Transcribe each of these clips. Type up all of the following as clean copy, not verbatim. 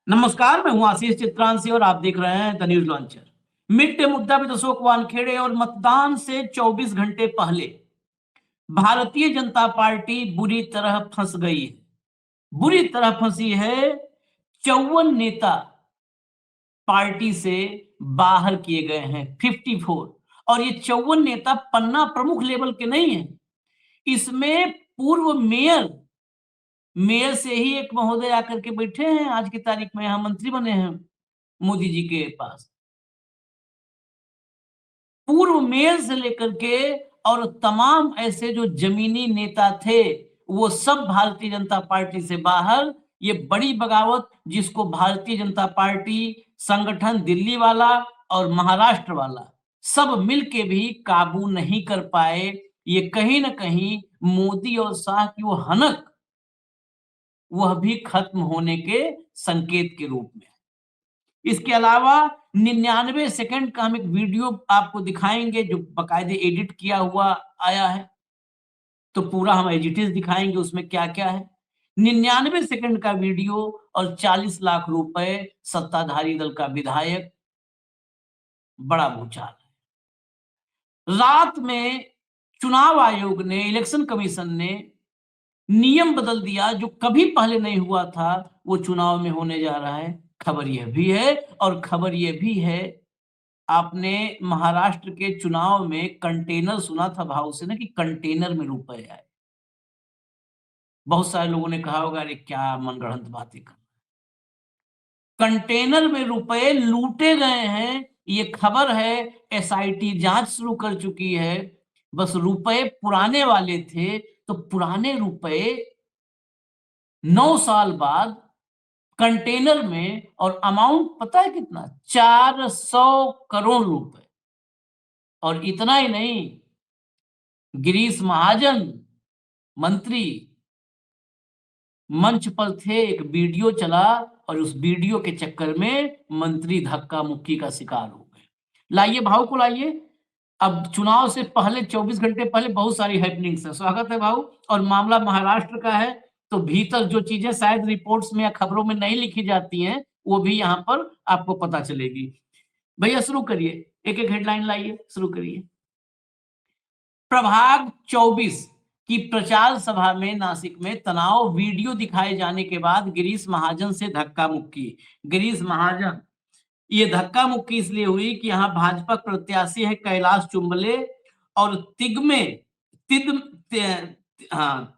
नमस्कार, मैं हूं आशीष चित्रांशी और आप देख रहे हैं the news launcher. Mid day मुद्दा विद वानखेड़े और मतदान से 24 घंटे पहले भारतीय जनता पार्टी बुरी तरह फंस गई है। बुरी तरह फंसी है। 54 नेता पार्टी से बाहर किए गए हैं, 54। और ये 54 नेता पन्ना प्रमुख लेवल के नहीं है। इसमें पूर्व मेयर मेयर से ही एक महोदय आकर के बैठे हैं, आज की तारीख में यहाँ मंत्री बने हैं मोदी जी के पास। पूर्व मेयर से लेकर के और तमाम ऐसे जो जमीनी नेता थे, वो सब भारतीय जनता पार्टी से बाहर। ये बड़ी बगावत जिसको भारतीय जनता पार्टी संगठन दिल्ली वाला और महाराष्ट्र वाला सब मिलके भी काबू नहीं कर पाए। ये कहीं ना कहीं मोदी और शाह की वो हनक, वह भी खत्म होने के संकेत के रूप में। इसके अलावा 99 सेकंड का हम एक वीडियो आपको दिखाएंगे जो बाकायदे एडिट किया हुआ आया है। तो पूरा हम एज इट इज दिखाएंगे उसमें क्या क्या है। 99 सेकंड का वीडियो और 40 लाख रुपए सत्ताधारी दल का विधायक। बड़ा भूचाल है। रात में चुनाव आयोग ने, इलेक्शन कमीशन ने नियम बदल दिया जो कभी पहले नहीं हुआ था, वो चुनाव में होने जा रहा है। खबर यह भी है और खबर यह भी है, आपने महाराष्ट्र के चुनाव में कंटेनर सुना था भाव से ना, कि कंटेनर में रुपए आए। बहुत सारे लोगों ने कहा होगा अरे क्या मनगढ़ंत बातें कर, कंटेनर में रुपए लूटे गए हैं। ये खबर है, एसआईटी जांच शुरू कर चुकी है। बस रुपए पुराने वाले थे, तो पुराने रुपए 9 साल बाद कंटेनर में, और अमाउंट पता है कितना, 400 करोड़ रुपए। और इतना ही नहीं, गिरीश महाजन मंत्री मंच पर थे, एक वीडियो चला और उस वीडियो के चक्कर में मंत्री धक्का मुक्की का शिकार हो गए। लाइए भाव को लाइए। अब चुनाव से पहले 24 घंटे पहले बहुत सारी हैपनिंग्स है। स्वागत है भाव। और मामला महाराष्ट्र का है, तो भीतर जो चीजें शायद रिपोर्ट्स में या खबरों में नहीं लिखी जाती हैं, वो भी यहाँ पर आपको पता चलेगी। भैया शुरू करिए, एक एक हेडलाइन लाइए, शुरू करिए। प्रभाग 24 की प्रचार सभा में नासिक में तनाव, वीडियो दिखाए जाने के बाद गिरीश महाजन से धक्का मुक्की। गिरीश महाजन, ये धक्का मुक्की इसलिए हुई कि यहाँ भाजपा प्रत्याशी है कैलाश चुंबले और तिग्मे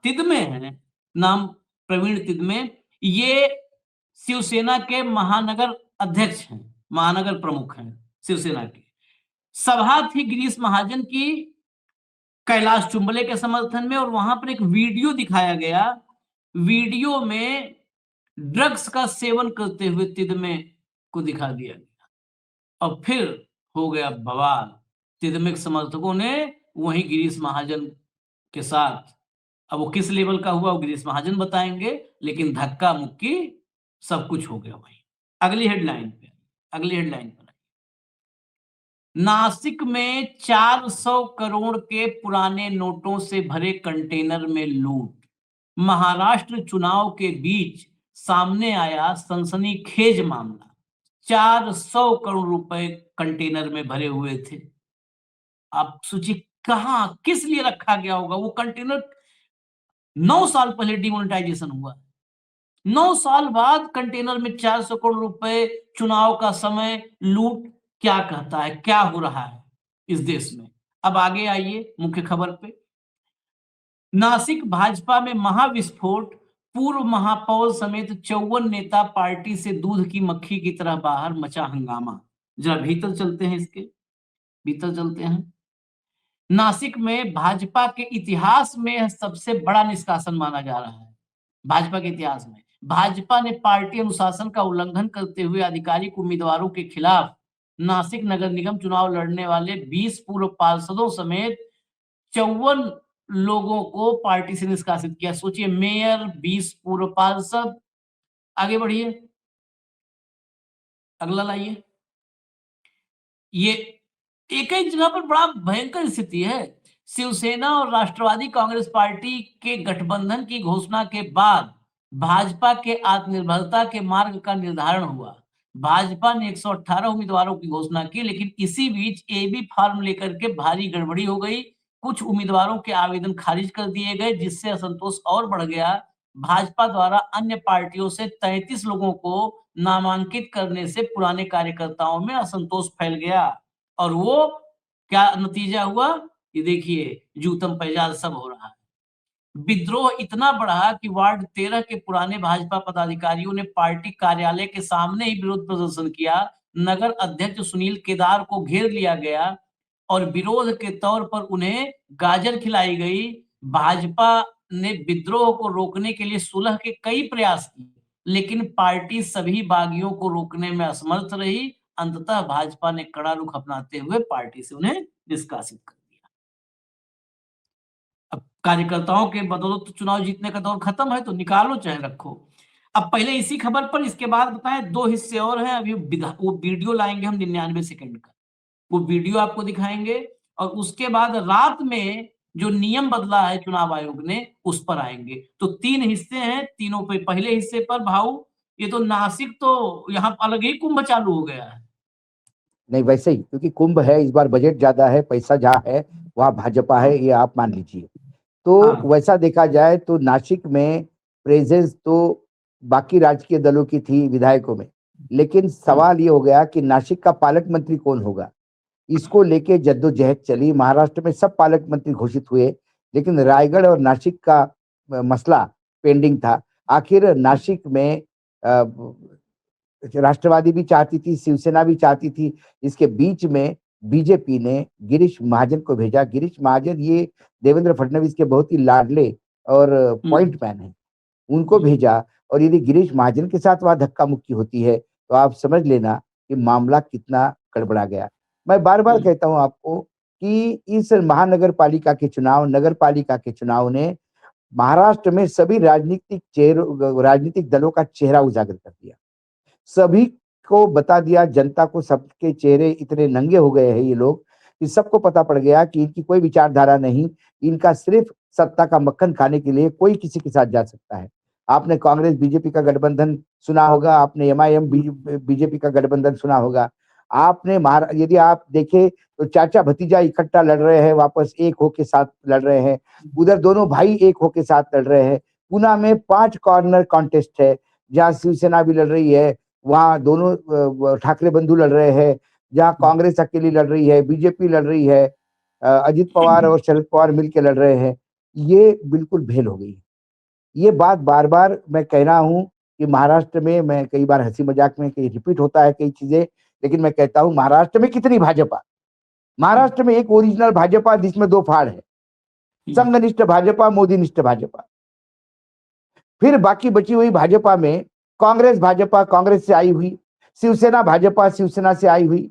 तिग्मे है नाम, प्रवीण तिग्मे। ये शिवसेना के महानगर अध्यक्ष हैं, महानगर प्रमुख हैं शिवसेना के। सभा थी गिरीश महाजन की कैलाश चुंबले के समर्थन में, और वहां पर एक वीडियो दिखाया गया। वीडियो में ड्रग्स का सेवन करते हुए तिग्मे को दिखा दिया गया और फिर हो गया बवाल। तिग्मे के समर्थकों ने वहीं गिरीश महाजन के साथ, अब वो किस लेवल का हुआ वो गिरीश महाजन बताएंगे, लेकिन धक्का मुक्की सब कुछ हो गया वहीं। अगली हेडलाइन पे, अगली हेडलाइन पर, नासिक में 400 करोड़ के पुराने नोटों से भरे कंटेनर में लूट। महाराष्ट्र चुनाव के बीच सामने आया सनसनीखेज मामला। 400 करोड़ रुपए कंटेनर में भरे हुए थे। आप सोचिए कहां, किस लिए रखा गया होगा वो कंटेनर। 9 साल पहले डिमोनेटाइजेशन हुआ, 9 साल बाद कंटेनर में 400 करोड़ रुपए, चुनाव का समय, लूट। क्या कहता है, क्या हो रहा है इस देश में। अब आगे आइए मुख्य खबर पे। नासिक भाजपा में महाविस्फोट, पूर्व महापौर समेत 54 नेता पार्टी से दूध की मक्खी की तरह बाहर, मचा हंगामा। जरा भीतर चलते हैं, इसके भीतर चलते हैं। नासिक में भाजपा के इतिहास में सबसे बड़ा निष्कासन माना जा रहा है। भाजपा के इतिहास में भाजपा ने पार्टी अनुशासन का उल्लंघन करते हुए आधिकारिक उम्मीदवारों के खिलाफ नासिक नगर निगम चुनाव लड़ने वाले 20 पूर्व पार्षदों समेत 54 लोगों को पार्टी से निष्कासित किया। सोचिए, मेयर, 20 पूर्व पार्षद। आगे बढ़िए, अगला लाइए। ये एक ही जगह पर बड़ा भयंकर स्थिति है। शिवसेना और राष्ट्रवादी कांग्रेस पार्टी के गठबंधन की घोषणा के बाद भाजपा के आत्मनिर्भरता के मार्ग का निर्धारण हुआ। भाजपा ने 118 उम्मीदवारों की घोषणा की, लेकिन इसी बीच एबी फॉर्म लेकर के भारी गड़बड़ी हो गई। कुछ उम्मीदवारों के आवेदन खारिज कर दिए गए, जिससे असंतोष और बढ़ गया। भाजपा द्वारा अन्य पार्टियों से 33 लोगों को नामांकित करने से पुराने कार्यकर्ताओं में असंतोष फैल गया और वो क्या नतीजा हुआ, ये देखिए, जूतम पैजाल सब हो रहा है। विद्रोह इतना बढ़ा कि वार्ड 13 के पुराने भाजपा पदाधिकारियों ने पार्टी कार्यालय के सामने ही विरोध प्रदर्शन किया। नगर अध्यक्ष सुनील केदार को घेर लिया गया और विरोध के तौर पर उन्हें गाजर खिलाई गई। भाजपा ने विद्रोह को रोकने के लिए सुलह के कई प्रयास किए, लेकिन पार्टी सभी बागियों को रोकने में असमर्थ रही। अंततः भाजपा ने कड़ा रुख अपनाते हुए पार्टी से उन्हें निष्कासित कर दिया। अब कार्यकर्ताओं के बदौलत तो चुनाव जीतने का दौर खत्म है, तो निकालो चाहे रखो। अब पहले इसी खबर पर, इसके बाद बताएं, 2 हिस्से और हैं। अभी वो वीडियो लाएंगे हम 99 सेकंड का, वो वीडियो आपको दिखाएंगे और उसके बाद रात में जो नियम बदला है चुनाव आयोग ने उस पर आएंगे। तो 3 हिस्से हैं, तीनों पे। पहले हिस्से पर भाऊ, ये तो नासिक तो यहाँ अलग ही कुंभ चालू हो गया है। नहीं, वैसे ही, क्योंकि कुंभ है इस बार, बजट ज्यादा है, पैसा जहाँ है वहां भाजपा है, ये आप मान लीजिए। तो वैसा देखा जाए तो नासिक में प्रेजेंस तो बाकी राजकीय दलों की थी विधायकों में, लेकिन सवाल ये हो गया कि नासिक का पालक मंत्री कौन होगा, इसको लेके जद्दोजहद चली। महाराष्ट्र में सब पालक मंत्री घोषित हुए, लेकिन रायगढ़ और नासिक का मसला पेंडिंग था। आखिर नासिक में राष्ट्रवादी भी चाहती थी, शिवसेना भी चाहती थी। इसके बीच में बीजेपी ने गिरीश महाजन को भेजा। गिरीश महाजन ये देवेंद्र फडणवीस के बहुत ही लाडले और पॉइंट मैन है, उनको भेजा। और यदि गिरीश महाजन के साथ वहां धक्का मुक्की होती है तो आप समझ लेना कि मामला कितना गड़बड़ा गया। मैं बार बार कहता हूं आपको कि इस महानगर पालिका के चुनाव, नगर पालिका के चुनाव ने महाराष्ट्र में सभी राजनीतिक दलों का चेहरा उजागर कर दिया। सभी को बता दिया, जनता को सबके चेहरे इतने नंगे हो गए हैं ये लोग कि सबको पता पड़ गया कि इनकी कोई विचारधारा नहीं, इनका सिर्फ सत्ता का मक्खन खाने के लिए कोई किसी के साथ जा सकता है। आपने कांग्रेस बीजेपी का गठबंधन सुना होगा, आपने एमआईएम बीजेपी का गठबंधन सुना होगा। आपने यदि आप देखें तो चाचा भतीजा इकट्ठा लड़ रहे हैं, वापस एक होके साथ लड़ रहे हैं। उधर दोनों भाई एक होके साथ लड़ रहे हैं। पुणे में 5 कॉर्नर कॉन्टेस्ट है, जहाँ शिवसेना भी लड़ रही है, वहां दोनों ठाकरे बंधु लड़ रहे हैं। जहां कांग्रेस अकेली लड़ रही है, बीजेपी लड़ रही है, अजित पवार और शरद पवार मिलकर लड़ रहे हैं। ये बिल्कुल भेल हो गई। ये बात बार बार मैं कह रहा हूं कि महाराष्ट्र में, मैं कई बार हंसी मजाक में कई रिपीट होता है कई चीजें, लेकिन मैं कहता हूं महाराष्ट्र में कितनी भाजपा। महाराष्ट्र में एक ओरिजिनल भाजपा जिसमें 2 फाड़ है, संघनिष्ठ भाजपा, मोदीनिष्ठ भाजपा। फिर बाकी बची हुई भाजपा में कांग्रेस भाजपा, कांग्रेस से आई हुई, शिवसेना भाजपा, शिवसेना से आई हुई,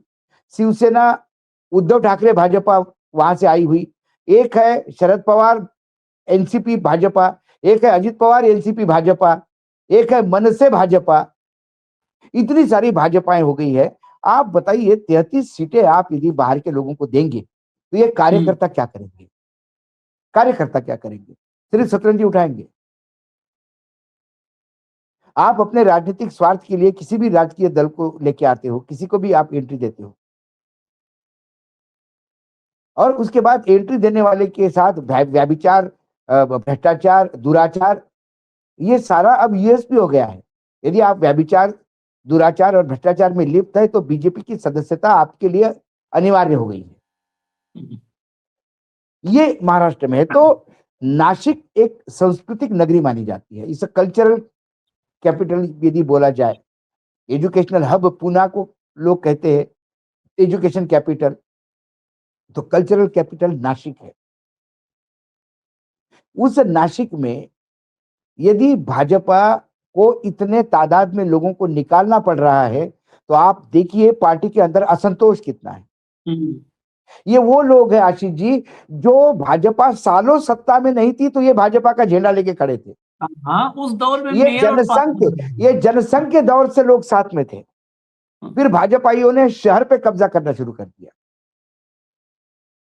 शिवसेना उद्धव ठाकरे भाजपा वहां से आई हुई, एक है शरद पवार एनसीपी भाजपा, एक है अजित पवार एनसीपी भाजपा, एक है मनसे भाजपा। इतनी सारी भाजपाएं हो गई है। आप बताइए 33 सीटें आप यदि बाहर के लोगों को देंगे तो ये कार्यकर्ता क्या करेंगे? कार्यकर्ता क्या करेंगे? सिर्फ शतरंजी उठाएंगे। आप अपने राजनीतिक स्वार्थ के लिए किसी भी राजकीय दल को लेके आते हो, किसी को भी आप एंट्री देते हो, और उसके बाद एंट्री देने वाले के साथ व्यभिचार, भ्रष्टाचार, दुराचार, ये सारा अब यूएसपी हो गया है। यदि आप व्यभिचार, दुराचार और भ्रष्टाचार में लिप्त है तो बीजेपी की सदस्यता आपके लिए अनिवार्य हो गई है। ये महाराष्ट्र में है। तो नासिक एक सांस्कृतिक नगरी मानी जाती है, इस कल्चरल कैपिटल यदि बोला जाए। एजुकेशनल हब पुणे को लोग कहते हैं एजुकेशन कैपिटल, तो कल्चरल कैपिटल नासिक है। उस नासिक में यदि भाजपा को इतने तादाद में लोगों को निकालना पड़ रहा है तो आप देखिए पार्टी के अंदर असंतोष कितना है। ये वो लोग हैं आशीष जी, जो भाजपा सालों सत्ता में नहीं थी तो ये भाजपा का झंडा लेके खड़े थे। हाँ, उस दौर में ये जनसंघ के दौर से लोग साथ में थे। फिर भाजपाइयों ने शहर पे कब्जा करना शुरू कर दिया।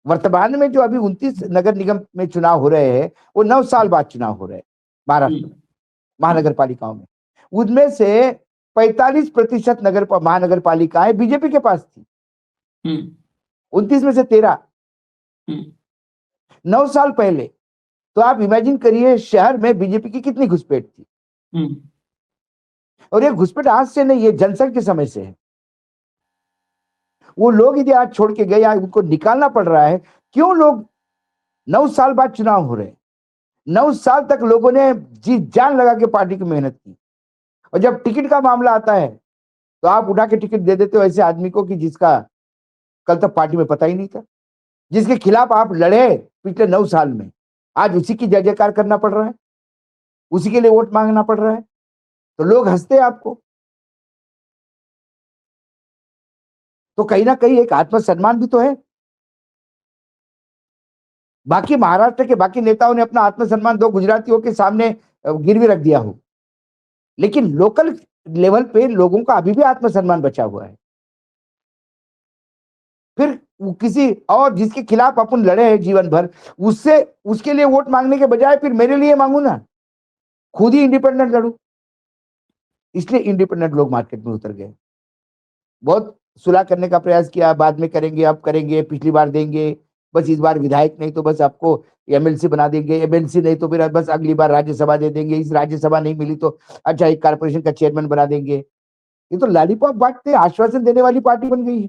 वर्तमान में जो अभी 29 नगर निगम में चुनाव हो रहे हैं वो 9 साल बाद चुनाव हो रहे हैं महाराष्ट्र में। महानगर पालिकाओं में, उनमें से 45% महानगर पालिकाएं बीजेपी के पास थी। 29 में से 13। 9 साल पहले तो आप इमेजिन करिए शहर में बीजेपी की कितनी घुसपैठ थी। और ये घुसपैठ आज से नहीं, ये जनसंघ के समय से है। वो लोग यदि आज छोड़ के गए, आज उनको निकालना पड़ रहा है, क्यों? लोग 9 साल बाद चुनाव हो रहे हैं, 9 साल तक लोगों ने जी जान लगा के पार्टी की मेहनत की, और जब टिकट का मामला आता है तो आप उठा के टिकट दे देते हो ऐसे आदमी को कि जिसका कल तक पार्टी में पता ही नहीं था, जिसके खिलाफ आप लड़े पिछले 9 साल में, आज उसी की जय जयकार करना पड़ रहा है, उसी के लिए वोट मांगना पड़ रहा है, तो लोग हंसते हैं आपको। तो कहीं ना कहीं एक आत्मसम्मान भी तो है। बाकी महाराष्ट्र के बाकी नेताओं ने अपना आत्मसम्मान 2 गुजरातियों के सामने गिरवी रख दिया हो, लेकिन लोकल लेवल पे लोगों का अभी भी आत्मसम्मान बचा हुआ है। फिर किसी और जिसके खिलाफ अपन लड़े हैं जीवन भर, उससे उसके लिए वोट मांगने के बजाय फिर मेरे लिए मांगू ना, खुद ही इंडिपेंडेंट लड़ू। इसलिए इंडिपेंडेंट लोग मार्केट में उतर गए। बहुत सुलह करने का प्रयास किया, बाद में करेंगे, अब करेंगे, पिछली बार देंगे, बस इस बार विधायक नहीं तो बस आपको एमएलसी बना देंगे, एमएलसी नहीं तो फिर बस अगली बार राज्यसभा दे देंगे, इस राज्यसभा नहीं मिली तो अच्छा एक कारपोरेशन का चेयरमैन बना देंगे। ये तो लॉलीपॉप बांटते, आश्वासन देने वाली पार्टी बन गई है।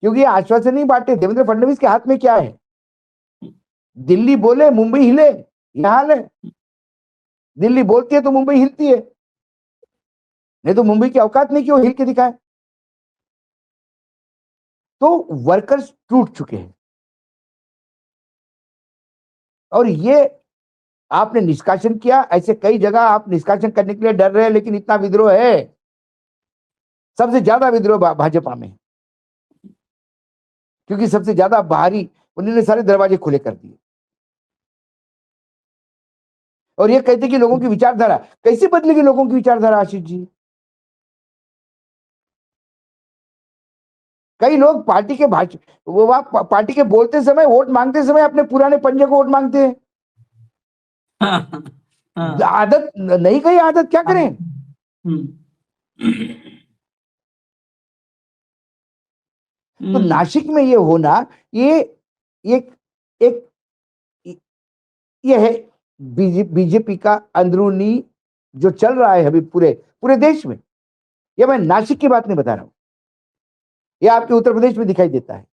क्योंकि ये आश्वासन नहीं बांटे। देवेंद्र फडणवीस के हाथ में क्या है? दिल्ली बोले मुंबई हिले, यह हाल है। दिल्ली बोलती है तो मुंबई हिलती है, नहीं तो मुंबई की औकात नहीं कि वो हिल के दिखाए। तो वर्कर्स टूट चुके हैं, और ये आपने निष्कासन किया। ऐसे कई जगह आप निष्कासन करने के लिए डर रहे हैं, लेकिन इतना विद्रोह है, सबसे ज्यादा विद्रोह भाजपा में, क्योंकि सबसे ज्यादा बाहरी उन्होंने सारे दरवाजे खुले कर दिए। और ये कहते कि लोगों की विचारधारा कैसे बदलेगी? लोगों की विचारधारा आशीष जी, कई लोग पार्टी के पार्टी के बोलते समय, वोट मांगते समय अपने पुराने पंजे को वोट मांगते हैं। आदत नहीं गई, आदत क्या करें? तो नासिक में ये होना, ये एक एक ये है बीजेपी का अंदरूनी जो चल रहा है अभी पूरे पूरे देश में। ये मैं नासिक की बात नहीं बता रहा हूं, ये आपके उत्तर प्रदेश में दिखाई देता है,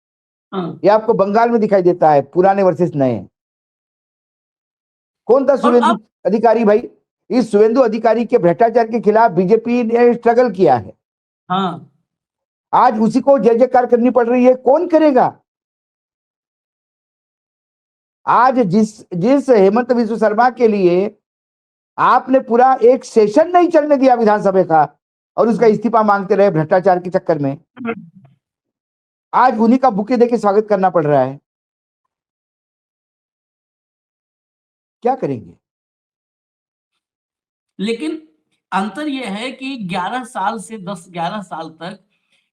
ये आपको बंगाल में दिखाई देता है, पुराने वर्सेस नए। कौन था शुभेंदु अधिकारी? भाई, इस शुभेंदु अधिकारी के भ्रष्टाचार के खिलाफ बीजेपी ने स्ट्रगल किया है। आज उसी को जय जयकार करनी पड़ रही है। कौन करेगा? आज जिस हेमंत विश्व शर्मा के लिए आपने पूरा एक सेशन नहीं चलने दिया विधानसभा का, और उसका इस्तीफा मांगते रहे भ्रष्टाचार के चक्कर में, आज उन्हीं का बुके देके स्वागत करना पड़ रहा है। क्या करेंगे? लेकिन अंतर यह है कि 11 साल से 10-11 साल तक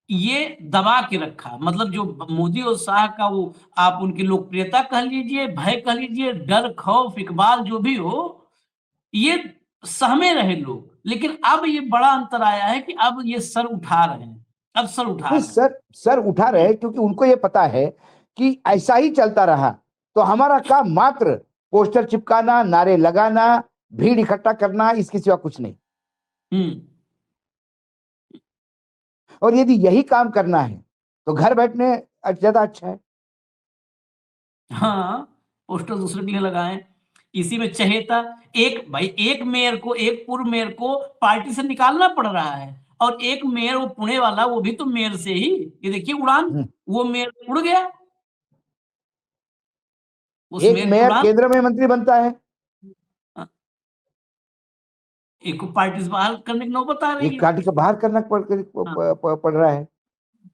ये दबा के रखा, मतलब जो मोदी और शाह का वो आप उनकी लोकप्रियता कह लीजिए, भय कह लीजिए, डर, खौफ, इकबाल जो भी हो, ये सहमे रहे लोग। लेकिन अब ये बड़ा अंतर आया है कि अब ये सर उठा रहे हैं, अब सर उठा रहे हैं। सर उठा रहे हैं, क्योंकि उनको ये पता है कि ऐसा ही चलता रहा तो हमारा काम मात्र पोस्टर चिपकाना, नारे लगाना, भीड़ इकट्ठा करना, इसके सिवा कुछ नहीं। और यदि यही काम करना है तो घर बैठने ज्यादा अच्छा है। हाँ, पोस्टर दूसरे के लिए लगाएं, इसी में चहेता एक मेयर को, एक पूर्व मेयर को पार्टी से निकालना पड़ रहा है, और एक मेयर वो पुणे वाला, वो भी तो मेयर से ही, ये देखिए उड़ान, वो मेयर उड़ गया। एक मेयर केंद्र में मंत्री बनता है, एक को पार्टी से बाहर करने की नौबत आ रही है, एक पार्टी को बाहर करना पड़ रहा है।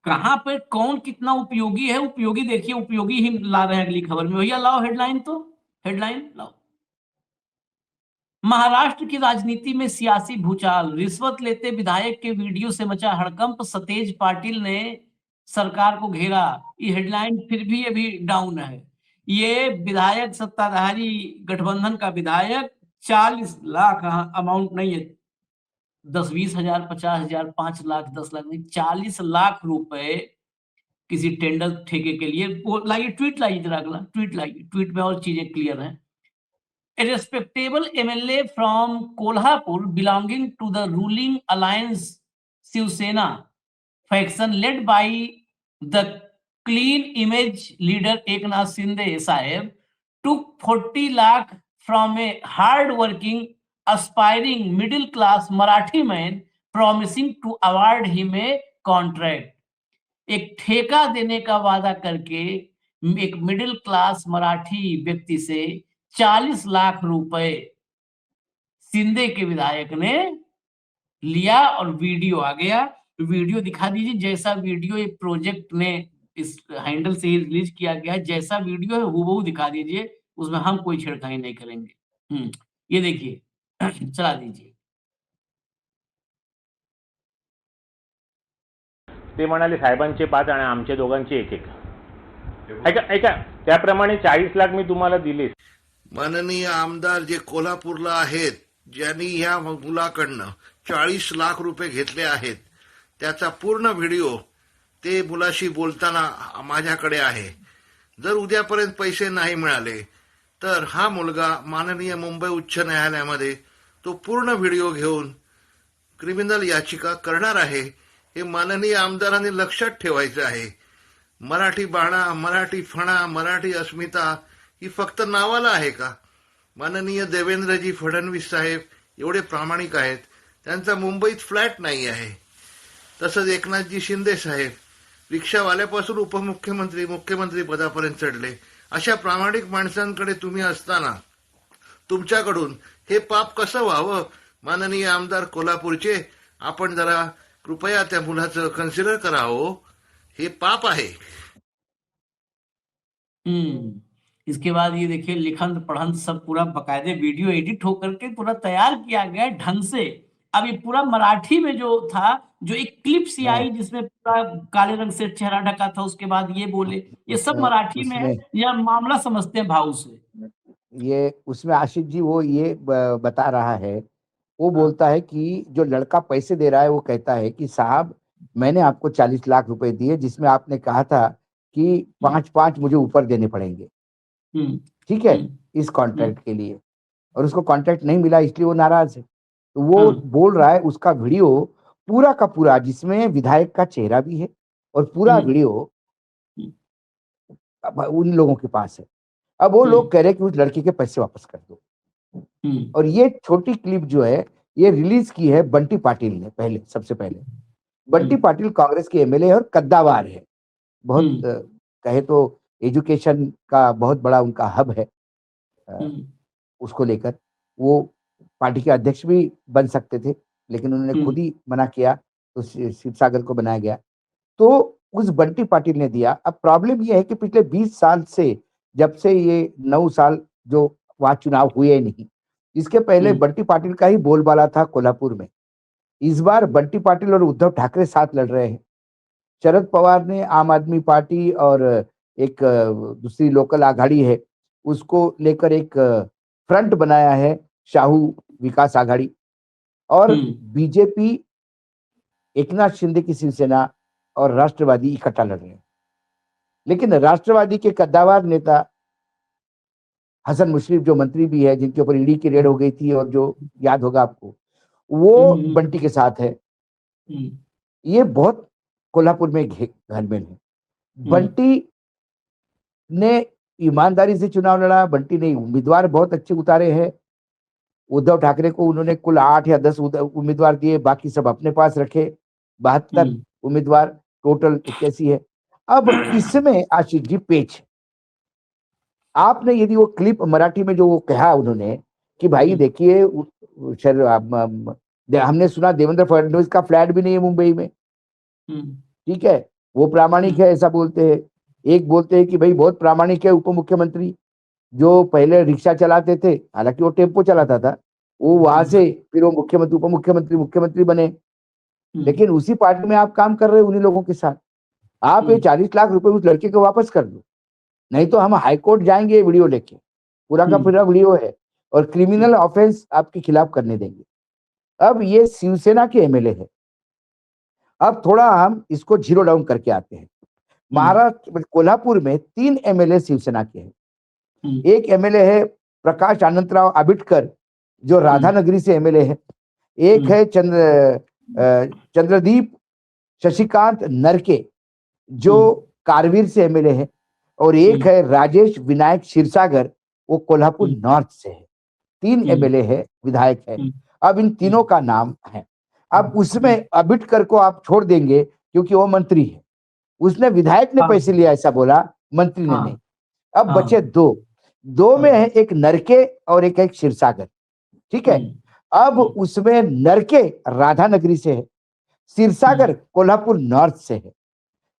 कहां पे कौन कितना उपयोगी है? उपयोगी देखिए, उपयोगी ही ला रहे हैं अगली खबर में। भैया लाओ हेडलाइन, तो हेडलाइन लाओ। महाराष्ट्र की राजनीति में सियासी भूचाल, रिश्वत लेते विधायक के वीडियो से मचा हड़कंप, सतेज पाटिल ने सरकार को घेरा। ये हेडलाइन फिर भी अभी डाउन है। ये विधायक, सत्ताधारी गठबंधन का विधायक 40 लाख अमाउंट नहीं है, 10-20 हजार, 50 हजार, 5 लाख, 10 लाख नहीं, 40 लाख रुपए किसी टेंडर ठेके के लिए। वो लाइए ट्वीट, लाइए जरा अगला ट्वीट लाइए, ट्वीट में और चीजें क्लियर हैं। A respectable MLA from Kolhapur belonging to the ruling alliance Shiv Sena faction led by the clean image leader Eknath Shinde Sahib took 40 lakh from a hard working aspiring middle class Marathi man promising to award him a contract। एक ठेका देने का वादा करके एक middle class Marathi व्यक्ति से 40 लाख रुपए सिंधे के विधायक ने लिया और वीडियो आ गया। तो वीडियो दिखा दीजिए, जैसा वीडियो ये प्रोजेक्ट ने इस हैंडल से ही रिलीज किया गया है, जैसा वीडियो है हूबहू दिखा दीजिए, उसमें हम कोई छेड़खानी नहीं करेंगे। ये देखिए, चला दीजिए। ते म्हणाले साहेबांचे 5 आणि आमचे दोघांचे 1-1। ऐका ऐका, त्याप्रमाणे 40 लाख मी तुम्हाला दिले। माननीय आमदार जे कोल्हापूरला आहेत, ज्यांनी ह्या मुलाकडनं 40 लाख रुपये घेतले आहेत, त्याचा पूर्ण व्हिडिओ ते मुलाशी बोलताना माझ्याकडे आहे। जर उद्यापर्यंत पैसे नाही मिळाले तर हा मुलगा माननीय मुंबई उच्च न्यायालयामध्ये तो पूर्ण व्हिडिओ घेऊन क्रिमिनल याचिका करणार आहे। हे माननीय आमदारांनी लक्षात ठेवायचं आहे। मराठी बाणा, मराठी फणा, मराठी अस्मिता ही फक्त नावाला आहे का? माननीय देवेंद्रजी फडणवीस साहेब एवढे प्रामाणिक आहेत, त्यांचा मुंबईत फ्लॅट नाही आहे। तसंच एकनाथजी शिंदे साहेब रिक्षावाल्यापासून उपमुख्यमंत्री, मुख्यमंत्री पदापर्यंत चढले। अशा प्रामाणिक माणसांकडे तुम्ही असताना तुमच्याकडून हे पाप कसं व्हावं? माननीय आमदार कोल्हापूरचे, आपण जरा कृपया त्या मुलाचं कन्सिडर करावं, हे पाप आहे। इसके बाद ये देखिए, लिखन पढ़न सब पूरा बकायदे वीडियो एडिट होकर के पूरा तैयार किया गया ढंग से। अब ये पूरा मराठी में जो था, जो एक क्लिप सी आई जिसमें पूरा काले रंग से चेहरा ढका था, उसके बाद ये बोले, ये सब मराठी में है या मामला समझते हैं भाव से। ये उसमें आशिक जी वो ये बता रहा है, वो बोलता है कि जो लड़का पैसे दे रहा है वो कहता है कि साहब मैंने आपको 40 लाख रुपए दिए, जिसमें आपने कहा था कि 5-5 मुझे ऊपर देने पड़ेंगे, ठीक है, इस कॉन्ट्रैक्ट के लिए, और उसको कॉन्ट्रैक्ट नहीं मिला इसलिए वो नाराज है। तो वो बोल रहा है, उसका वीडियो पूरा का पूरा, जिसमें विधायक का चेहरा भी है और पूरा वीडियो उन लोगों के पास है। अब वो लोग कह रहे हैं कि उस लड़की के पैसे वापस कर दो। और ये छोटी क्लिप जो है ये रिलीज की है बंटी पाटिल ने, पहले सबसे पहले। बंटी पाटिल कांग्रेस के एमएलए और कद्दावार है, बहुत कहे तो एजुकेशन का बहुत बड़ा उनका हब है। उसको लेकर वो पार्टी के अध्यक्ष भी बन सकते थे, लेकिन उन्होंने खुद ही मना किया, तो शिवसागर को बनाया गया। तो उस बंटी पाटिल ने दिया। अब प्रॉब्लम यह है कि पिछले 20 साल से, जब से ये 9 साल जो वहां चुनाव हुए नहीं, इसके पहले बंटी पाटिल का ही बोलबाला था कोल्हापुर में। इस बार बंटी पाटिल और उद्धव ठाकरे साथ लड़ रहे हैं। शरद पवार ने आम आदमी पार्टी और एक दूसरी लोकल आघाड़ी है, उसको लेकर एक फ्रंट बनाया है, शाहू विकास आघाड़ी। और बीजेपी, एकनाथ शिंदे की शिवसेना और राष्ट्रवादी इकट्ठा लड़ रहे हैं। लेकिन राष्ट्रवादी के कद्दावार नेता हसन मुशर्रफ, जो मंत्री भी है, जिनके ऊपर ईडी की रेड हो गई थी और जो याद होगा आपको, वो बंटी के साथ है। ये बहुत कोल्हापुर में घलमेल है। बंटी ने ईमानदारी से चुनाव लड़ा, बंटी ने उम्मीदवार बहुत अच्छे उतारे हैं। उद्धव ठाकरे को उन्होंने कुल 8 या 10 उम्मीदवार दिए, बाकी सब अपने पास रखे। 72 उम्मीदवार टोटल 81 है। अब इसमें आशिक जी पेच, आपने यदि वो क्लिप मराठी में जो वो कहा उन्होंने कि भाई देखिए, हमने सुना देवेंद्र फडणवीस का फ्लैट भी नहीं है मुंबई में, ठीक है, वो प्रामाणिक है ऐसा बोलते हैं। एक बोलते हैं कि भाई बहुत प्रामाणिक है उप मुख्यमंत्री, जो पहले रिक्शा चलाते थे, हालांकि वो टेम्पो चलाता था, वो वहां से फिर वो मुख्यमंत्री, उप मुख्यमंत्री, मुख्यमंत्री बने। लेकिन उसी पार्टी में आप काम कर रहे हैं उन्हीं लोगों के साथ। आप ये 40 लाख रुपए उस लड़के को वापस कर दो, नहीं तो हम हाईकोर्ट जाएंगे वीडियो लेके, पूरा का पूरा वीडियो है। और क्रिमिनल ऑफेंस आपके खिलाफ करने देंगे। अब ये शिवसेना के एमएलए है। अब थोड़ा हम इसको जीरो डाउन करके आते हैं। महाराष्ट्र कोल्हापुर में 3 एमएलए शिवसेना के हैं। एक एमएलए है प्रकाश आनंदराव आबिटकर जो राधानगरी से एमएलए है। एक है चंद्रदीप शशिकांत नरके जो कारवीर से एमएलए है, और एक है राजेश विनायक क्षीरसागर, वो कोल्हापुर नॉर्थ से है। 3 एमएलए है, विधायक है। अब इन तीनों का नाम है। अब उसमें आबिटकर को आप छोड़ देंगे क्योंकि वो मंत्री है, उसने विधायक ने पैसे लिया ऐसा बोला, मंत्री ने नहीं। अब बचे 2 में है एक नरके और एक क्षीरसागर, ठीक है। अब उसमें नरके राधानगरी से है, क्षीरसागर कोल्हापुर नॉर्थ से है,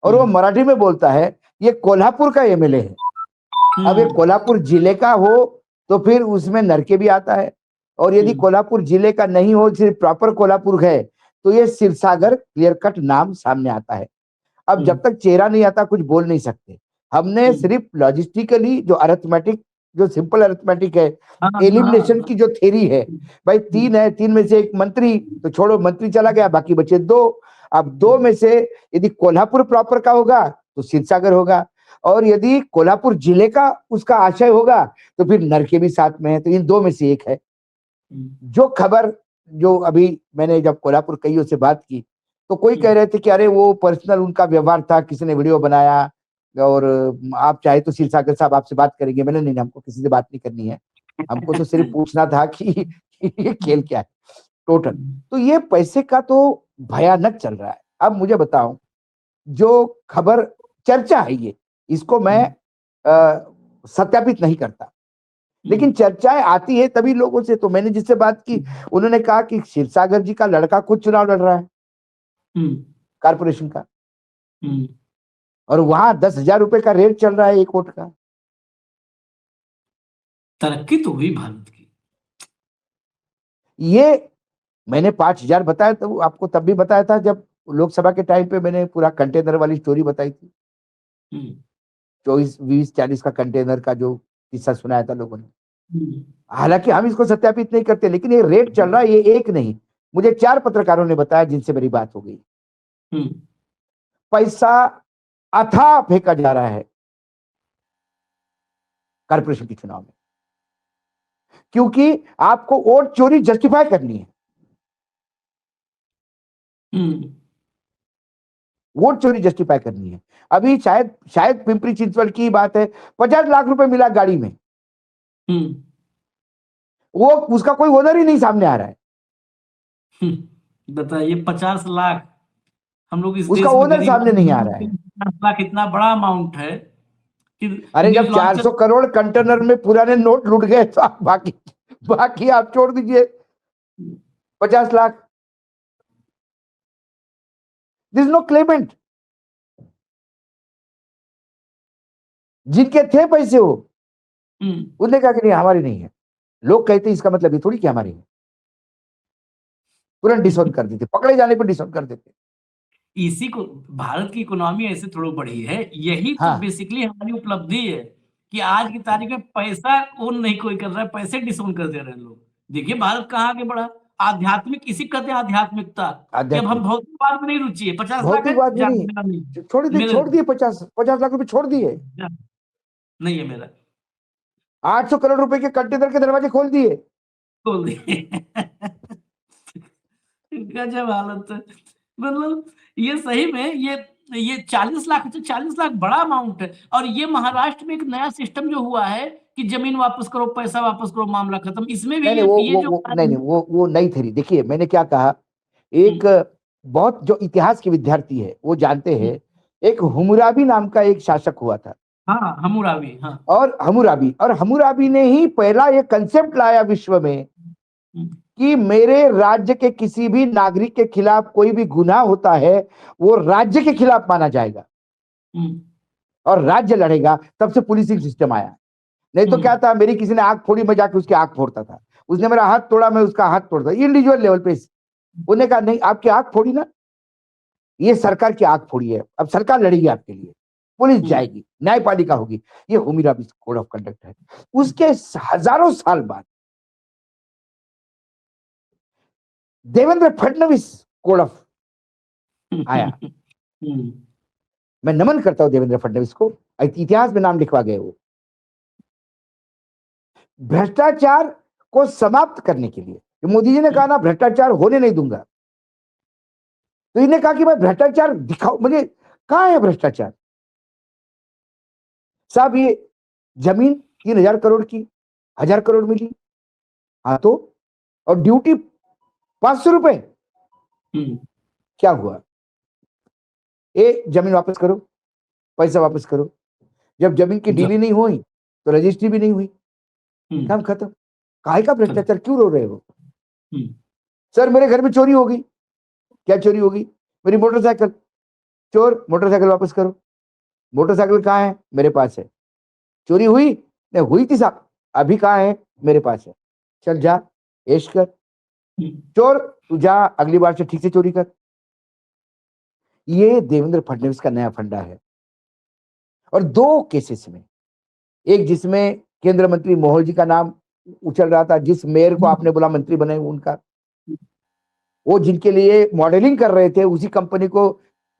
और वो मराठी में बोलता है ये कोल्हापुर का एमएलए है। अब ये कोल्हापुर जिले का हो तो फिर उसमें नरके भी आता है, और यदि कोल्हापुर जिले का नहीं हो, सिर्फ प्रॉपर कोल्हापुर है, तो ये क्षीरसागर क्लियर कट नाम सामने आता है। अब जब तक चेहरा नहीं आता कुछ बोल नहीं सकते। हमने सिर्फ लॉजिस्टिकली जो अरिथमेटिक, जो सिंपल अरिथमेटिक है, एलिमिनेशन की जो थ्योरी है, भाई 3 है, 3 में से एक मंत्री, तो छोड़ो मंत्री चला गया, बाकी बचे 2। अब 2 में से यदि कोल्हापुर प्रॉपर का होगा तो क्षीरसागर होगा, और यदि कोल्हापुर जिले का उसका आशय होगा तो फिर नरके भी साथ में है। तो इन 2 में से एक है। जो खबर जो अभी मैंने जब कोल्हापुर कईयों से बात की तो कोई कह रहे थे कि अरे वो पर्सनल उनका व्यवहार था, किसी ने वीडियो बनाया, और आप चाहे तो क्षीरसागर साहब आपसे बात करेंगे। मैंने नहीं, हमको किसी से बात नहीं करनी है, हमको तो सिर्फ पूछना था कि ये खेल क्या है टोटल। तो ये पैसे का तो भयानक चल रहा है। अब मुझे बताओ, जो खबर चर्चा है ये, इसको मैं सत्यापित नहीं करता, लेकिन चर्चाएं आती है तभी लोगों से। तो मैंने जिससे बात की उन्होंने कहा कि क्षीरसागर जी का लड़का खुद चुनाव लड़ रहा है कारपोरेशन का, और वहां 10,000 रुपए का रेट चल रहा है एक वोट का। तरक्की तो हुई भारत की। ये मैंने 5,000 बताया, तो आपको तब भी बताया था जब लोकसभा के टाइम पे मैंने पूरा कंटेनर वाली स्टोरी बताई थी। 24, 20, 40 का कंटेनर का जो किस्सा सुनाया था लोगों ने। हालांकि हम इसको सत्यापित नहीं करते, लेकिन ये रेट चल रहा है। ये एक नहीं, मुझे 4 पत्रकारों ने बताया जिनसे मेरी बात हो गई। पैसा अथाह फेंका जा रहा है कारपोरेशन के चुनाव में, क्योंकि आपको वोट चोरी जस्टिफाई करनी है। वोट चोरी जस्टिफाई करनी है। अभी शायद पिंपरी चिंचवड की बात है, 50 लाख रुपए मिला गाड़ी में, वो उसका कोई ओनर ही नहीं सामने आ रहा है। बताइए 50 लाख, हम लोग इस उसका देश में बात सामने नहीं आ रहा है। 50 लाख इतना बड़ा अमाउंट है कि अरे जब 400 करोड़ कंटेनर में पुराने नोट लूट गए तो आप बाकी आप छोड़ दीजिए 50 लाख। This no Clement. जिनके थे पैसे वो उन्होंने कहा कि नहीं हमारी नहीं है। लोग कहते इसका मतलब ये थोड़ी कि हमारी है, तुरंत डिसऑन कर देते, पकड़े जाने पर डिसऑन कर देते। इसी को भारत की इकोनॉमी ऐसे थोड़ा बढ़ी है। यही तो बेसिकली हमारी उपलब्धि है कि आज की तारीख में पैसा ओन नहीं कोई कर रहा है, पैसे डिसऑन कर दे रहे हैं लोग। देखिए भारत कहाँ आगे बढ़ा। आध्यात्मिक, इसी कहते हैं आध्यात्मिकता। जब हम भौतिकवाद में नहीं रुचि है, 50 लाख नहीं, छोड़ दिए 50 लाख रुपए छोड़ दिए, नहीं है मेरा। 800 करोड़ रुपए के कंटेनर के दरवाजे खोल दिए गजब हालत है। मतलब ये सही में ये 40 लाख, तो 40 लाख बड़ा अमाउंट है। और ये महाराष्ट्र में एक नया सिस्टम जो हुआ है कि जमीन वापस करो, पैसा वापस करो, मामला खत्म। इसमें भी वो नई थ्योरी। देखिए मैंने क्या कहा, एक बहुत जो इतिहास के विद्यार्थी है वो जानते हैं, एक हुमुराबी नाम का एक शासक हुआ था। हाँ, हम्मुराबी। हाँ, और हम्मुराबी ने ही पहला ये कंसेप्ट लाया विश्व में कि मेरे राज्य के किसी भी नागरिक के खिलाफ कोई भी गुनाह होता है वो राज्य के खिलाफ माना जाएगा और राज्य लड़ेगा। तब से पुलिसिंग सिस्टम आया। नहीं तो क्या था, मेरी किसी ने आंख फोड़ी, मैं जाके उसकी आंख फोड़ता था। उसने मेरा हाथ तोड़ा, मैं उसका हाथ तोड़ता। इंडिविजुअल लेवल पे उन्होंने कहा नहीं, आपकी आंख फोड़ी ना, ये सरकार की आंख फोड़ी है, अब सरकार लड़ेगी आपके लिए, पुलिस जाएगी, न्यायपालिका होगी। ये हुमुराबी कोड ऑफ कंडक्ट है। उसके हजारों साल बाद देवेंद्र फडणवीस कोड ऑफ आया। मैं नमन करता हूं देवेंद्र फडणवीस को, इतिहास में नाम लिखवा गए वो। भ्रष्टाचार को समाप्त करने के लिए मोदी जी ने कहा ना भ्रष्टाचार होने नहीं दूंगा, तो इन्हें कहा कि भाई भ्रष्टाचार दिखाओ मुझे, कहां है भ्रष्टाचार साहब। ये जमीन 3,000 करोड़ की 1,000 करोड़ मिली, हाँ तो, और ड्यूटी 500 रुपए, क्या हुआ? जमीन वापस करो, पैसा वापस करो। जब जमीन की डीलिंग नहीं हुई तो रजिस्ट्री भी नहीं हुई, काम खत्म। काहे का भ्रष्टाचार, क्यों रो रहे हो? सर मेरे घर में चोरी हो गई। क्या चोरी होगी? मेरी मोटरसाइकिल। चोर, मोटरसाइकिल वापस करो। मोटरसाइकिल कहाँ है? मेरे पास है। चोरी हुई? नहीं हुई थी साहब, अभी कहाँ है? मेरे पास है। चल जा ऐश कर। चोर तू जा, अगली बार से ठीक से चोरी कर। ये देवेंद्र फडणवीस का नया फंडा है। और 2 केसेस में, एक जिसमें केंद्र मंत्री मोहल जी का नाम उछल रहा था, जिस मेयर को आपने बोला मंत्री बने उनका, वो जिनके लिए मॉडलिंग कर रहे थे, उसी कंपनी को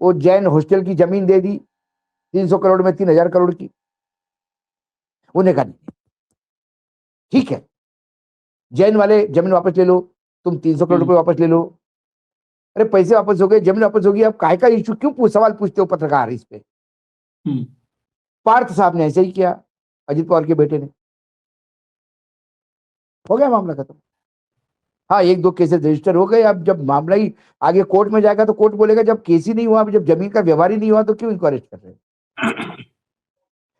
वो जैन हॉस्टल की जमीन दे दी 300 करोड़ में 3,000 करोड़ की। उन्हें कहा नहीं, ठीक है जैन वाले जमीन वापस ले लो, तुम 300 करोड़ रुपए वापस ले लो। अरे पैसे वापस हो गए, जमीन वापस होगी, अब काहे का इश्यू क्यों सवाल पूछते हो पत्रकार इस पे? पार्थ साहब ने ऐसे ही किया, अजित पवार के बेटे ने, हो गया मामला खत्म। हाँ 1-2 केसेस रजिस्टर हो गए। अब जब मामला ही आगे कोर्ट में जाएगा तो कोर्ट बोलेगा जब केस ही नहीं हुआ, जब जमीन का व्यवहार ही नहीं हुआ तो क्यों इंक्वायरी कर रहे हैं?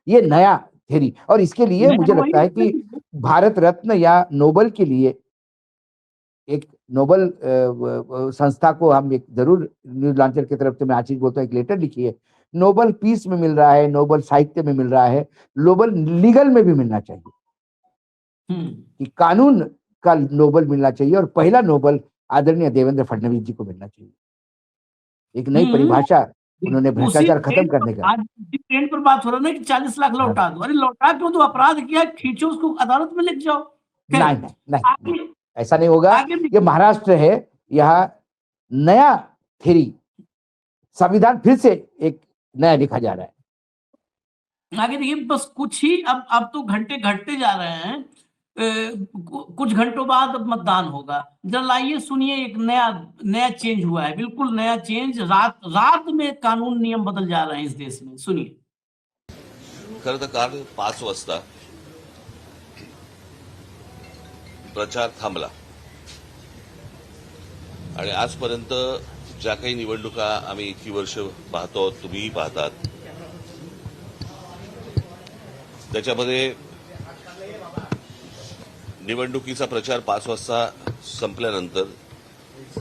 ये नया थ्योरी, और इसके लिए मुझे लगता है कि भारत रत्न या नोबल के लिए एक नोबल संस्था को हम एक जरूर न्यूज लॉन्चर की तरफ से मैं आज चीज बोलता हूँ, एक लेटर लिखिए। नोबल पीस में मिल रहा है, नोबल साहित्य में मिल रहा है, नोबल लीगल में भी मिलना चाहिए, कि कानून का नोबल मिलना चाहिए, और पहला नोबल आदरणीय देवेंद्र फडणवीस जी को मिलना चाहिए। एक नई परिभाषा उन्होंने भ्रष्टाचार खत्म करने का। आज ट्रेंड पर बात हो रहा है ना कि 40 लाख लौटा दो। अरे लौटा क्यों दो? अपराध किया, खींचो उसको, अदालत में लेके जाओ। नहीं नहीं नहीं, ऐसा नहीं होगा। ये महाराष्ट्र है, यहाँ नया थ्योरी, संविधान फिर से एक नया लिखा जा रहा है। आगे देखिए, बस कुछ ही अब तो घंटे घटते जा रहे हैं। कुछ घंटों बाद अब मतदान होगा। जरा लाइए सुनिए, एक नया चेंज हुआ है, बिल्कुल नया चेंज। रात में कानून नियम बदल जा रहे हैं इस देश में, सुनिए। खरं तर काल 5 वाजता प्रचार थांबला आणि आजपर्यंत ज्या काही निवडणुका आम्ही इतकी वर्ष पाहतो, तुम्हीही पाहतात, त्याच्यामध्ये निवडणुकीचा प्रचार 5 वाजता संपल्यानंतर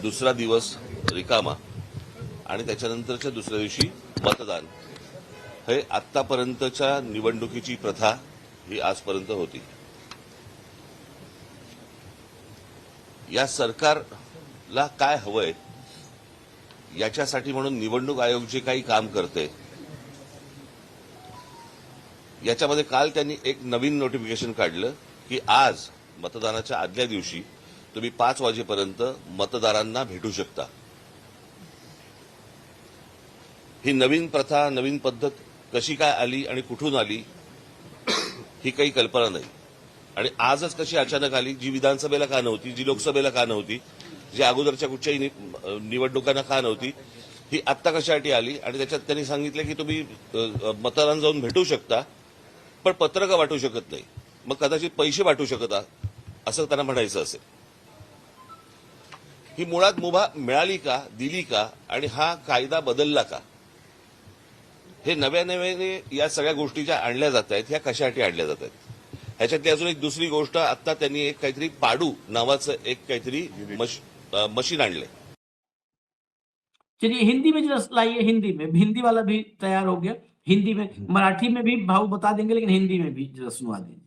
दुसरा दिवस रिकामा आणि त्याच्यानंतरच्या दुसऱ्या दिवशी मतदान, हे आतापर्यंतच्या निवडणुकीची प्रथा ही आजपर्यंत होती. या सरकारला काय हवंय याच्यासाठी म्हणून निवडणूक आयोग जे काही काम करते, याच्यामध्ये काल त्यांनी एक नवीन नोटिफिकेशन काढलं की आज मतदानाच्या आदल्या दिवशी तुम्ही 5 वाजेपर्यंत मतदारांना भेटू शकता. ही नवीन प्रथा, नवीन पद्धत कशी काय आली आणि कुठून आली ही काही कल्पना नाही. आणि आजच कशी अचानक आली, जी विधानसभेला का नव्हती, जी लोकसभेला का नव्हती, जी अगोदरच्या कुठच्याही निवडणुकांना का नव्हती, ही आत्ता कशासाठी आली. आणि त्याच्यात त्यांनी सांगितलं की तुम्ही मतदारांना जाऊन भेटू शकता, पण पत्रकं वाटू शकत नाही. मग कदाचित पैसे वाटू शकता, असं त्यांना म्हणायचं असेल. ही मुळात मुभा मिळाली का, दिली का, आणि हा कायदा बदलला का, हे नव्याने या सगळ्या गोष्टी ज्या आणल्या जात आहेत, ह्या कशासाठी आणल्या जात आहेत. ह्याच्यातली अजून एक दुसरी गोष्ट, आता त्यांनी एक काहीतरी पाडू नावाचं एक काहीतरी मशीन आणलंय. चलिए हिंदी में जरा लाइए, हिंदी में, हिंदी वाला भी तैयार हो गया। हिंदी में, मराठी में भी भाव बता देंगे, लेकिन हिंदी में भी जरा सुनवा दीजिए।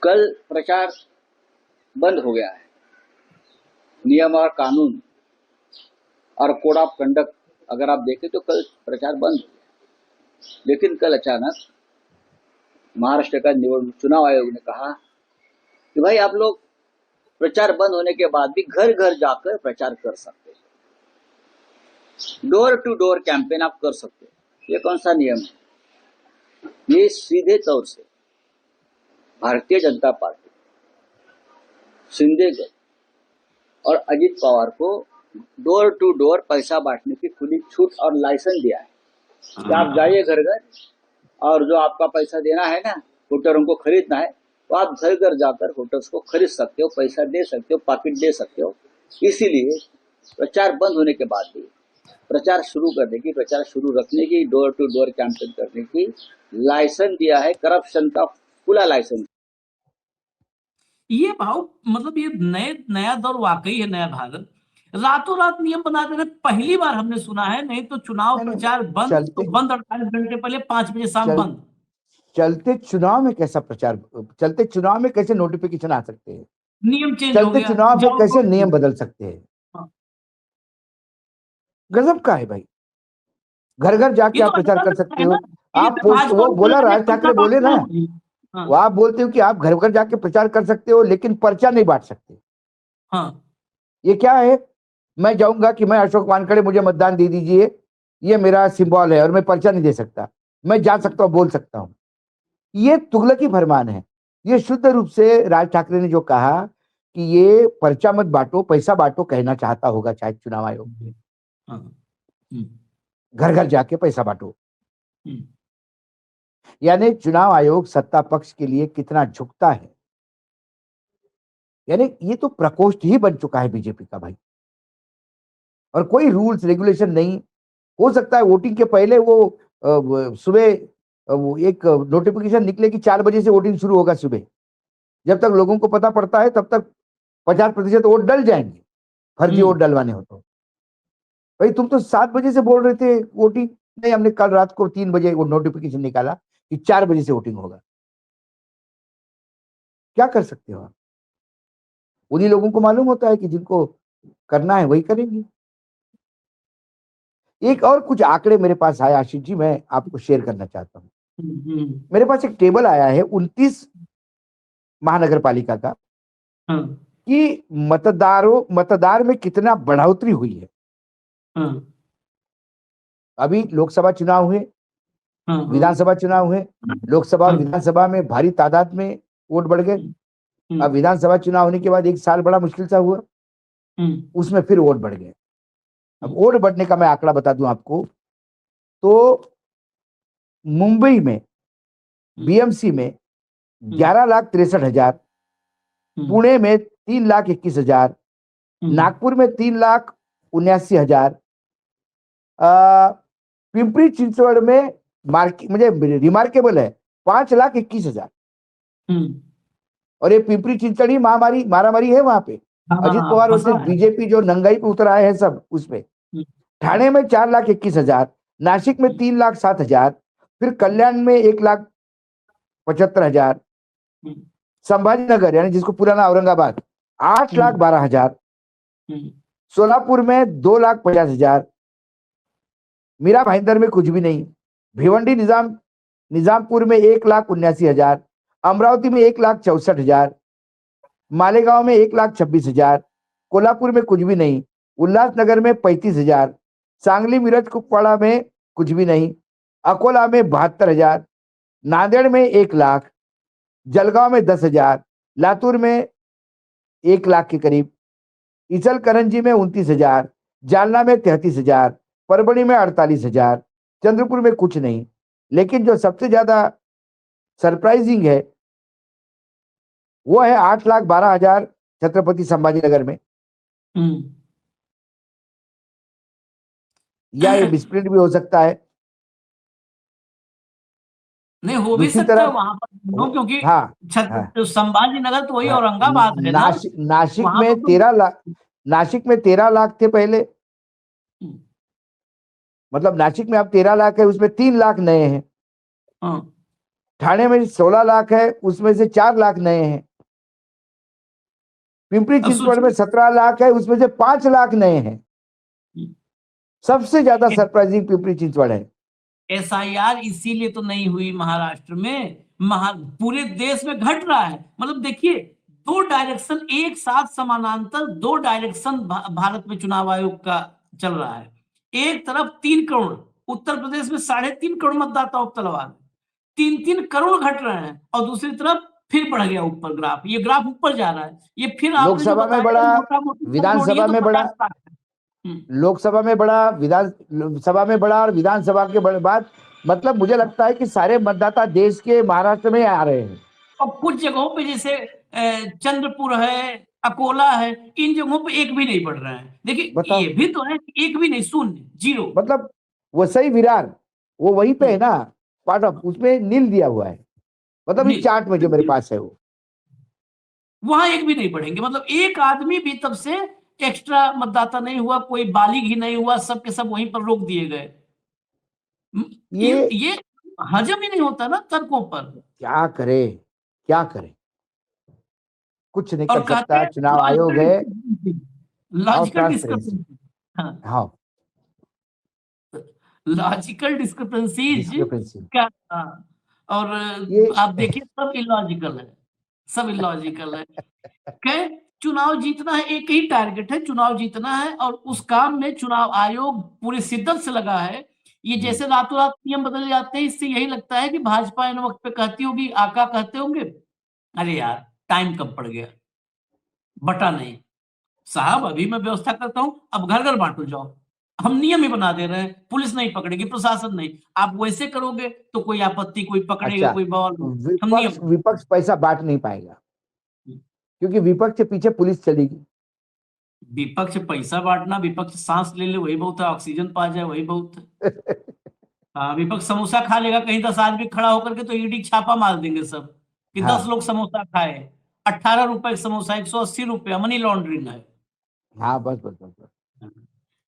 कल प्रचार बंद हो गया है। नियम और कानून और कोड ऑफ कंडक्ट अगर आप देखें तो कल प्रचार बंद हो गया, लेकिन कल अचानक महाराष्ट्र का चुनाव आयोग ने कहा कि भाई आप लोग प्रचार बंद होने के बाद भी घर घर जाकर प्रचार कर सकते हैं, डोर टू डोर कैंपेन आप कर सकते हैं। ये कौन सा नियम है? ये सीधे तौर से भारतीय जनता पार्टी, शिंदे और अजित पवार को डोर टू डोर पैसा बांटने की खुली छूट और लाइसेंस दिया है कि आप जाइए घर घर, और जो आपका पैसा देना है ना, वोटरों को खरीदना है, तो आप घर घर जाकर वोटर्स को खरीद सकते हो, पैसा दे सकते हो, पाकिट दे सकते हो। इसीलिए प्रचार बंद होने के बाद भी प्रचार शुरू करने की, प्रचार शुरू रखने की, डोर टू डोर कैंपेन करने की लाइसेंस दिया है, करप्शन का खुला लाइसेंस। ये भाव मतलब ये नया दौर वाकई है, नया भारत। रातों रात नियम बना देना पहली बार हमने सुना है। नहीं तो चुनाव नहीं, प्रचार बंद तो चलते बंद 48 घंटे पहले 5 बजे शाम चल, बंद। चलते चुनाव में कैसा प्रचार, चलते चुनाव में कैसे नोटिफिकेशन आ सकते हैं? नियम चेंज हो चलते गया, चुनाव में जाओ कैसे तो- नियम बदल सकते हैं? हाँ। गजब का है भाई। घर घर जाके ये तो आप प्रचार कर अच्छा सकते है हो। ना, ये आप भाजपा वो बोला, वाले राज ठाकरे पंजाब बोले ना, हाँ, वो आप बोलते हो कि आप घर घर जाके प्रचार कर सकते हो लेकिन पर्चा नहीं बांट सकते। हाँ, ये क्या है? मैं जाऊंगा कि मैं अशोक वानखड़े, मुझे मतदान दे दीजिए, ये मेरा सिंबल है, और मैं पर्चा नहीं दे सकता। मैं जा सकता हूँ, बोल सकता हूँ। ये तुगलकी फरमान है। ये शुद्ध रूप से राज ठाकरे ने जो कहा कि ये पर्चा मत बांटो, पैसा बांटो, कहना चाहता होगा शायद चुनाव आयोग में। हाँ, हम्म, घर घर जाके पैसा बांटो, हम्म, यानी चुनाव आयोग सत्ता पक्ष के लिए कितना झुकता है। यानी ये तो प्रकोष्ठ ही बन चुका है बीजेपी का भाई, और कोई रूल्स रेगुलेशन नहीं। हो सकता है वोटिंग के पहले वो सुबह वो एक नोटिफिकेशन निकले कि 4 बजे से वोटिंग शुरू होगा सुबह। जब तक लोगों को पता पड़ता है तब तक 50% वोट डल जाएंगे, फर्जी वोट डलवाने हो तो। भाई तुम तो 7 बजे से बोल रहे थे वोटिंग, नहीं हमने कल रात को 3 बजे वो नोटिफिकेशन निकाला कि 4 बजे से वोटिंग होगा। क्या कर सकते हो आप? उन्हीं लोगों को मालूम होता है कि जिनको करना है वही करेंगे। एक और कुछ आंकड़े मेरे पास आए आशीष जी, मैं आपको शेयर करना चाहता हूँ। मेरे पास एक टेबल आया है 29 महानगर पालिका का, हाँ, कि मतदार में कितना बढ़ोतरी हुई है। हाँ, अभी लोकसभा चुनाव हुए, हाँ, विधानसभा चुनाव हुए, लोकसभा और विधानसभा में भारी तादाद में वोट बढ़ गए। अब विधानसभा चुनाव होने के बाद 1 साल बड़ा मुश्किल सा हुआ, उसमें फिर वोट बढ़ गए। अब वोट बढ़ने का मैं आंकड़ा बता दूं आपको, तो मुंबई में बीएमसी में 11,63,000, पुणे में 3,21,000, नागपुर में 3,79,000, पिंपरी चिंचवड़ में मुझे रिमार्केबल है 5,21,000। और ये पिंपरी चिंचवड़ ही मारामारी है वहां पे। अजित पवार वर्सेस बीजेपी जो नंगाई पे उतर आए हैं सब उसमें। ठाणे में 4,21,000, नासिक में 3,07,000, फिर कल्याण में 1,75,000, संभाजीनगर यानी जिसको पुराना औरंगाबाद 8,12,000, सोलापुर में 2,50,000, मीरा भाईंदर में कुछ भी नहीं, भिवंडी निजामपुर में 1,79,000, अमरावती में 1,64,000, मालेगांव में 1,26,000, कोल्हापुर में कुछ भी नहीं, उल्लासनगर में 35,000, सांगली मिरज कुपवाड़ा में कुछ भी नहीं, अकोला में 72,000, नांदेड़ में 1,00,000, जलगांव में 10,000, लातूर में 1,00,000 के करीब, इचलकरंजी में 29,000, जालना में 33,000, परभणी में 48,000, चंद्रपुर में कुछ नहीं। लेकिन जो सबसे ज्यादा सरप्राइजिंग है वो है 8,12,000 छत्रपति संभाजीनगर में। या ये मिसप्रिंट भी हो सकता है, नहीं हो भी दूसरी सकता है तरफ वहां पर, क्योंकि हाँ, संभाजीनगर तो वही हाँ, औरंगाबाद है ना। नासिक वहां में पर तो- 13,00,000, नासिक में 13,00,000 थे पहले। मतलब नासिक में अब 13,00,000 है, उसमें 3,00,000 नए हैं। हाँ, ठाणे में 16,00,000 है, उसमें से 4,00,000 नए हैं। पिंपरी चिंचवड़ में 17,00,000 है, उसमें से 5,00,000 नए हैं। सबसे ज्यादा सरप्राइजिंग पिंपरी चिंचवड़ है। SIR इसीलिए तो नहीं हुई महाराष्ट्र में, पूरे देश में घट रहा है। मतलब देखिए, दो डायरेक्शन एक साथ समानांतर, दो डायरेक्शन भारत में चुनाव आयोग का चल रहा है। एक तरफ 3 करोड़, उत्तर प्रदेश में 3.5 करोड़ मतदाता उपतलवार, 3-3 करोड़ घट रहे हैं, और दूसरी तरफ फिर बढ़ गया ऊपर ग्राफ, ये ग्राफ ऊपर जा रहा है। ये फिर आपने जो लोकसभा में बताया बड़ा, मोटा-मोटी सब जोड़िए विधानसभा तो में बड़ा, 50 लाख है। लोकसभा में बड़ा, विधानसभा में बड़ा और विधानसभा के बड़े बाद, मतलब मुझे लगता है कि सारे मतदाता देश के महाराष्ट्र में आ रहे हैं। और कुछ जगहों पे जैसे चंद्रपुर है, अकोला है, इन जगहों पे एक भी नहीं बढ़ रहा है। देखिए बताओ। ये भी तो है कि एक भी नहीं, शून्य, जीरो। मतलब वो सही विरार, वो वहीं पे है ना, पार्ट ऑफ, उसमें नील दिया हुआ है, मतलब इस नील। चार्ट में जो मेरे पास है वो। वहां एक भी नहीं बढ़ेंगे, मतलब एक आदमी भी तब से एक्स्ट्रा मतदाता नहीं हुआ, कोई बालिग ही नहीं हुआ, सब के सब वहीं पर रोक दिए गए। ये ये हजम ही नहीं होता ना तर्कों पर। क्या करे, क्या करे, कुछ नहीं और कर कहते सकता, हैं चुनाव आयोग है और लॉजिकल ट्रांसपेरेंसी। डिस्क्रिपेंसी, हाँ, हाँ, लॉजिकल डिस्क्रिपेंसीज डिस्क्रिपेंसी। का, हाँ। और ये आप देखिए सब इलॉजिकल है, सब इलॉजिकल है। क्या चुनाव जीतना है, एक ही टारगेट है, चुनाव जीतना है, और उस काम में चुनाव आयोग पूरी शिद्दत से लगा है। ये जैसे रातों रात नियम बदल जाते हैं, इससे यही लगता है कि भाजपा इन वक्त पे कहती होगी, आका कहते होंगे, अरे यार टाइम कम पड़ गया, बटा नहीं साहब, अभी मैं व्यवस्था करता हूं, अब घर घर बांटो जाओ, हम नियम ही बना दे रहे हैं, पुलिस नहीं पकड़ेगी, प्रशासन नहीं, आप वैसे करोगे तो कोई आपत्ति, कोई पकड़ेगा, अच्छा, कोई बवाल, हम विपक्ष नियम। विपक्ष पैसा बांट नहीं पाएगा, क्योंकि विपक्ष के पीछे पुलिस चलेगी। विपक्ष पैसा बांटना, विपक्ष सांस ले ले वही बहुत है, ऑक्सीजन पा जाए वही बहुत है। हाँ, विपक्ष समोसा खा लेगा कहीं 10 आदमी खड़ा होकर के, तो ईडी छापा मार देंगे सब कि हाँ 10 लोग समोसा खाए, 18 रुपए समोसा, 180 रुपया, मनी लॉन्ड्रिंग है हाँ, बस बस बस बस।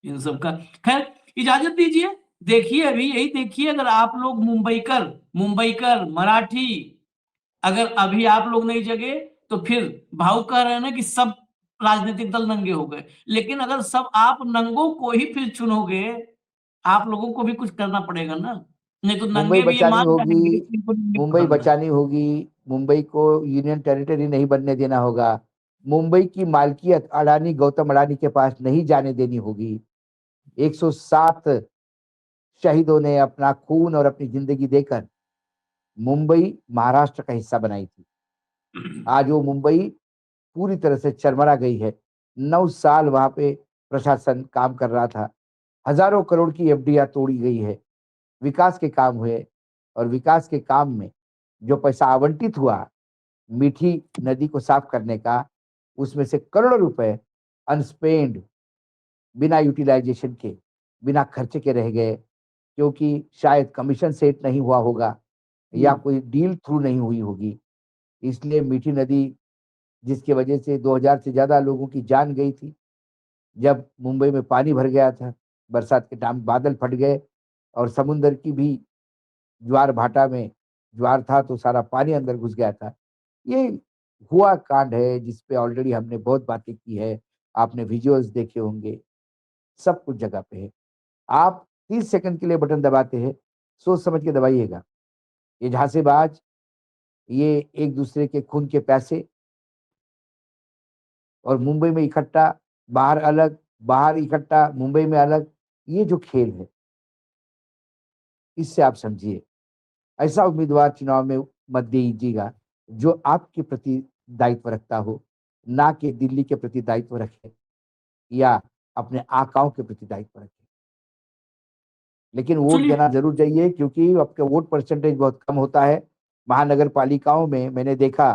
इन सब का। खैर इजाजत दीजिए, देखिए अभी यही देखिए, अगर आप लोग मुंबईकर मराठी, अगर अभी आप लोग नहीं जगे तो फिर भाऊ कह रहे हैं ना कि सब राजनीतिक दल नंगे हो गए, लेकिन अगर सब आप नंगों को ही फिर चुनोगे, आप लोगों को भी कुछ करना पड़ेगा ना, नहीं तो मुंबई नंगे भी ये बचानी मान होगी, जाएंगे कि इनको नहीं मुंबई पसंद है। बचानी होगी, मुंबई को यूनियन टेरिटरी नहीं बनने देना होगा, मुंबई की मालकियत अडानी, गौतम अडानी के पास नहीं जाने देनी होगी। 107 शहीदों ने अपना खून और अपनी जिंदगी देकर मुंबई महाराष्ट्र का हिस्सा बनाई थी। आज वो मुंबई पूरी तरह से चरमरा गई है। 9 साल वहां पे प्रशासन काम कर रहा था, हजारों करोड़ की एफडीआर तोड़ी गई है, विकास के काम हुए, और विकास के काम में जो पैसा आवंटित हुआ मीठी नदी को साफ करने का, उसमें से करोड़ों रुपए अनस्पेंड, बिना यूटिलाइजेशन के, बिना खर्चे के रह गए, क्योंकि शायद कमीशन सेट नहीं हुआ होगा या कोई डील थ्रू नहीं हुई होगी। इसलिए मीठी नदी, जिसकी वजह से 2000 से ज्यादा लोगों की जान गई थी, जब मुंबई में पानी भर गया था, बरसात के टाइम बादल फट गए और समुद्र की भी ज्वार भाटा में ज्वार था तो सारा पानी अंदर घुस गया था। ये हुआ कांड है जिस पे ऑलरेडी हमने बहुत बातें की है, आपने विजुअल्स देखे होंगे, सब कुछ जगह पे है। आप 30 सेकंड के लिए बटन दबाते हैं, सोच समझ के दबाइएगा। ये झांसेबाज, ये एक दूसरे के खून के प्यासे, और मुंबई में इकट्ठा, बाहर अलग, बाहर इकट्ठा, मुंबई में अलग, ये जो खेल है, इससे आप समझिए। ऐसा उम्मीदवार चुनाव में मत दीजिएगा जो आपके प्रति दायित्व रखता हो, ना कि दिल्ली के प्रति दायित्व रखे या अपने आकाओं के प्रति दायित्व रखे। लेकिन वोट चलिए, देना जरूर चाहिए, क्योंकि आपका वोट परसेंटेज बहुत कम होता है। महानगर पालिकाओं में मैंने देखा,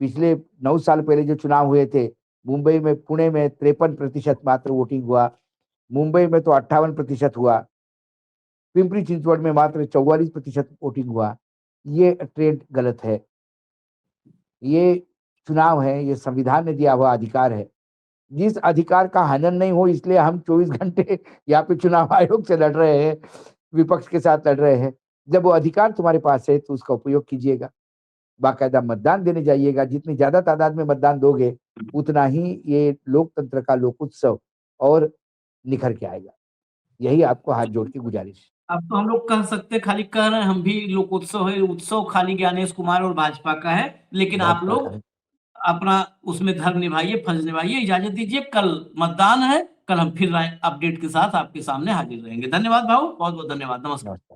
पिछले 9 साल पहले जो चुनाव हुए थे, मुंबई में, पुणे में 53% मात्र वोटिंग हुआ, मुंबई में तो 58% हुआ, पिंपरी चिंचवड़ में मात्र 44% वोटिंग हुआ। ये ट्रेंड गलत है। ये चुनाव है, ये संविधान ने दिया हुआ अधिकार है, जिस अधिकार का हनन नहीं हो, इसलिए हम 24 घंटे यहाँ पे चुनाव आयोग से लड़ रहे हैं, विपक्ष के साथ लड़ रहे हैं। जब वो अधिकार तुम्हारे पास है तो उसका उपयोग कीजिएगा, बाकायदा मतदान देने जाइएगा। जितनी ज्यादा तादाद में मतदान दोगे, उतना ही ये लोकतंत्र का लोकोत्सव और निखर के आएगा। यही आपको हाथ जोड़ के गुजारिश। अब तो हम लोग कह सकते, खाली कह रहे हैं हम भी, लोकोत्सव है, उत्सव खाली ज्ञानेश कुमार और भाजपा का है, लेकिन आप भाजपा का लोग है। अपना उसमें धर्म निभाइए, फर्ज निभाइए। इजाजत दीजिए, कल मतदान है, कल हम फिर अपडेट के साथ आपके सामने हाजिर रहेंगे। धन्यवाद भाऊ, बहुत बहुत धन्यवाद, नमस्कार। नमस्कार।